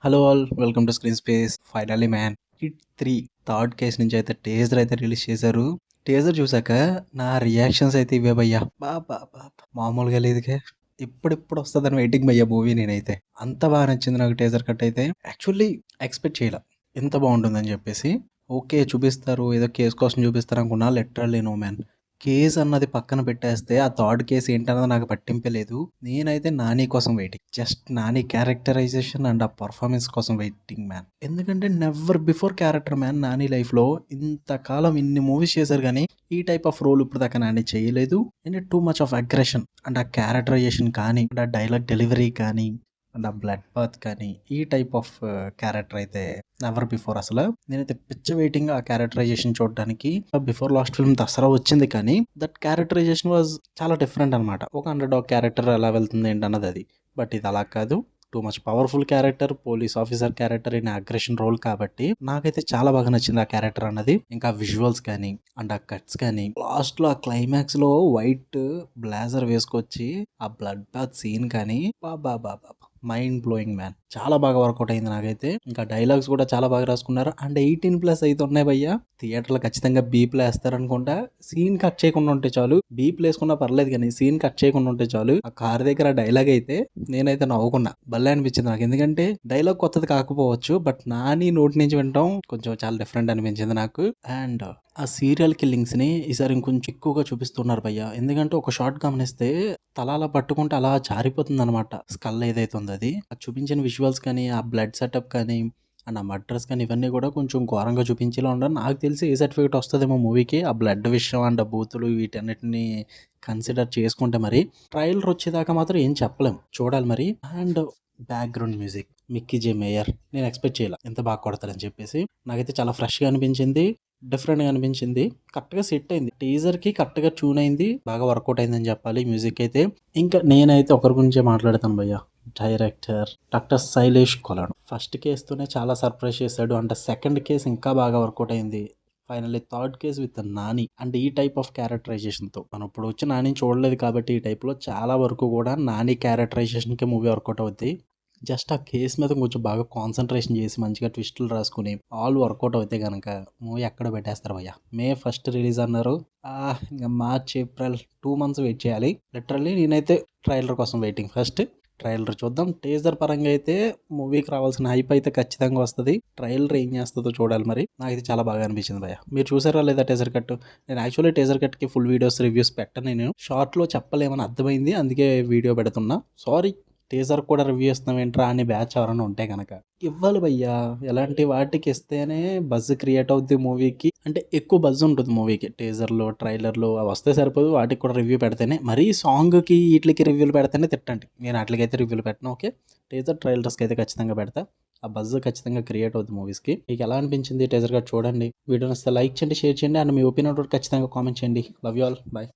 Hello all welcome to screen space. Finally man hit 3 third case నుంచి అయితే teaser అయితే release చేశారు. Teaser చూసాక నా రియాక్షన్స్ అయితే ఇవే భయ్యా. మామూలుగా లేదుకే. ఇప్పుడిప్పుడు వస్తుందని వెయిటింగ్ భయ్యా మూవీ. నేనైతే అంత బాగా నచ్చింది నాకు టీజర్ కట్ అయితే. యాక్చువల్లీ ఎక్స్పెక్ట్ చేయలే ఎంత బాగుంటుందని చెప్పేసి. ఓకే చూపిస్తారు, ఏదో కేసు కోసం చూపిస్తారు అనుకున్నా. Literally no man. కేస్ అన్నది పక్కన పెట్టేస్తే ఆ థర్డ్ కేసు ఏంటన్నది నాకు పట్టింపే లేదు. నేనైతే నాని కోసం waiting. Just Nani characterization and ఆ పర్ఫార్మెన్స్ కోసం వెయిటింగ్ మ్యాన్. ఎందుకంటే never before character man Nani లైఫ్లో. ఇంతకాలం ఇన్ని మూవీస్ చేశారు కానీ ఈ టైప్ ఆఫ్ రోల్ ఇప్పుడు దాకా నాని చేయలేదు. And too much of aggression and ఆ క్యారెక్టరైజేషన్ కానీ అండ్ ఆ డైలాగ్ డెలివరీ కానీ అండ్ ఆ బ్లడ్ బాత్ కానీ ఈ టైప్ ఆఫ్ క్యారెక్టర్ అయితే నెవర్ బిఫోర్. అసలు నేనైతే పిచ్చ వెయిటింగ్ ఆ క్యారెక్టరైజేషన్ చూడడానికి. బిఫోర్ లాస్ట్ ఫిల్మ్ దసరా వచ్చింది కానీ దట్ క్యారెక్టరైజేషన్ వాజ్ చాలా డిఫరెంట్ అనమాట. ఒక అండర్ డాగ్ క్యారెక్టర్ ఎలా వెళ్తుంది ఏంటన్నది అది. బట్ ఇది అలా కాదు. Too much powerful character, police officer character in aggression role కాబట్టి నాకైతే చాలా బాగా నచ్చింది ఆ క్యారెక్టర్ అన్నది. ఇంకా విజువల్స్ కానీ అండ్ ఆ కట్స్ కానీ లాస్ట్ లో ఆ క్లైమాక్స్ లో వైట్ బ్లేజర్ వేసుకొచ్చి ఆ బ్లడ్ బాత్ సీన్ కానీ బాబా మైండ్ బ్లోయింగ్ మ్యాన్. చాలా బాగా వర్కౌట్ అయింది నాకైతే. ఇంకా డైలాగ్స్ కూడా చాలా బాగా రాసుకున్నారు. అండ్ 18+ అయితే ఉన్నాయి భయ్యా. థియేటర్లో ఖచ్చితంగా బీప్లు వేస్తారు అనుకుంటా. సీన్ కట్ చేయకుండా ఉంటే చాలు. బీప్లు వేసుకున్నా పర్లేదు కానీ సీన్ కట్ చేయకుండా ఉంటే చాలు. ఆ కార్ దగ్గర డైలాగ్ అయితే నేనైతే నవ్వుకున్నా. భలే అనిపించింది నాకు. ఎందుకంటే డైలాగ్ కొత్తది కాకపోవచ్చు, బట్ నాని నోటి నుంచి వినటం కొంచెం చాలా డిఫరెంట్ అనిపించింది నాకు. అండ్ ఆ సీరియల్ కిల్లింగ్స్ ని ఈసారి ఇంకొంచెం ఎక్కువగా చూపిస్తున్నారు భయ్య. ఎందుకంటే ఒక షాట్ గమనిస్తే తల అలా పట్టుకుంటే అలా జారిపోతుంది అనమాట. స్కల్ ఏదైతే ఉందో అది చూపించిన విజువల్స్ కానీ ఆ బ్లడ్ సెటప్ కానీ అండ్ ఆ మర్డర్స్ కానీ ఇవన్నీ కూడా కొంచెం ఘోరంగా చూపించేలా ఉండాలి. నాకు తెలిసి ఏ సర్టిఫికేట్ వస్తుందేమో మూవీకి ఆ బ్లడ్ విషయం అండ్ ఆ బూతులు వీటన్నిటిని కన్సిడర్ చేసుకుంటే. మరి ట్రైలర్ వచ్చేదాకా మాత్రం ఏం చెప్పలేం, చూడాలి మరి. And background music Mickey J mayor నేను ఎక్స్పెక్ట్ చేయాలి ఎంత బాగా కొడతారని చెప్పేసి. నాకైతే చాలా ఫ్రెష్గా అనిపించింది, డిఫరెంట్గా అనిపించింది. కరెక్ట్గా సెట్ అయింది, టీజర్కి కరెక్ట్గా ట్యూన్ అయింది, బాగా వర్కౌట్ అయిందని చెప్పాలి మ్యూజిక్ అయితే. ఇంకా నేనైతే ఒకరి గురించే మాట్లాడతాను భయ్య. డైరెక్టర్ డాక్టర్ శైలేష్ కొలను ఫస్ట్ కేసుతోనే చాలా సర్ప్రైజ్ చేశాడు. అంటే సెకండ్ కేసు ఇంకా బాగా వర్కౌట్ అయింది. Finally third case with Nani and ఈ టైప్ ఆఫ్ క్యారెక్టరైజేషన్తో. మనం ఇప్పుడు వచ్చి నాని చూడలేదు కాబట్టి ఈ టైప్లో చాలా వరకు కూడా నాని క్యారెక్టరైజేషన్కి మూవీ వర్కౌట్ అవుద్ది. జస్ట్ ఆ కేసు మీద కొంచెం బాగా కాన్సన్ట్రేషన్ చేసి మంచిగా ట్విస్టులు రాసుకుని ఆల్ వర్కౌట్ అవుతే కనుక మూవీ ఎక్కడ పెట్టేస్తారు భయ్య. May 1st రిలీజ్ అన్నారు. ఇంకా మార్చ్ ఏప్రిల్ 2 months వెయిట్ చేయాలి. లిటరల్లీ నేనైతే ట్రైలర్ కోసం వెయిటింగ్. ఫస్ట్ ట్రైలర్ చూద్దాం. టీజర్ పరంగా అయితే మూవీకి రావాల్సిన హైప్ అయితే ఖచ్చితంగా వస్తుంది. ట్రైలర్ ఏం చేస్తుందో చూడాలి మరి. నాకైతే చాలా బాగా అనిపించింది భయ్య. మీరు చూసారా లేదా టీజర్ కట్? నేను యాక్చువల్లీ టీజర్ కట్కి ఫుల్ వీడియోస్ రివ్యూస్ పెట్టను. నేను షార్ట్లో చెప్పలేమని అర్థమైంది, అందుకే వీడియో పెడుతున్నా. సారీ. టీజర్ కూడా రివ్యూ ఇస్తున్నాం ఏంట్రా అని బ్యాచ్ ఎవరైనా ఉంటే కనుక ఇవ్వాలి భయ్యా. ఎలాంటి వాటికి ఇస్తేనే బజ్ క్రియేట్ అవుద్ది మూవీకి. అంటే ఎక్కువ బజ్ ఉంటుంది మూవీకి. టీజర్లో ట్రైలర్లో అవి వస్తే సరిపోదు, వాటికి కూడా రివ్యూ పెడితేనే. మరీ సాంగ్కి వీటికి రివ్యూలు పెడితేనే తిట్టండి. నేను వాటికైతే రివ్యూలు పెట్టను. ఓకే, టీజర్ ట్రైలర్స్కి అయితే ఖచ్చితంగా పెడతా. ఆ బజ్ ఖచ్చితంగా క్రియేట్ అవుతుంది మూవీస్కి. మీకు ఎలా అనిపించింది టీజర్ గా చూడండి. వీడియో నచ్చితే లైక్ చేయండి, షేర్ చేయండి అండ్ మీ ఒపీనియన్ ఖచ్చితంగా కామెంట్ చేయండి. Love you all, bye.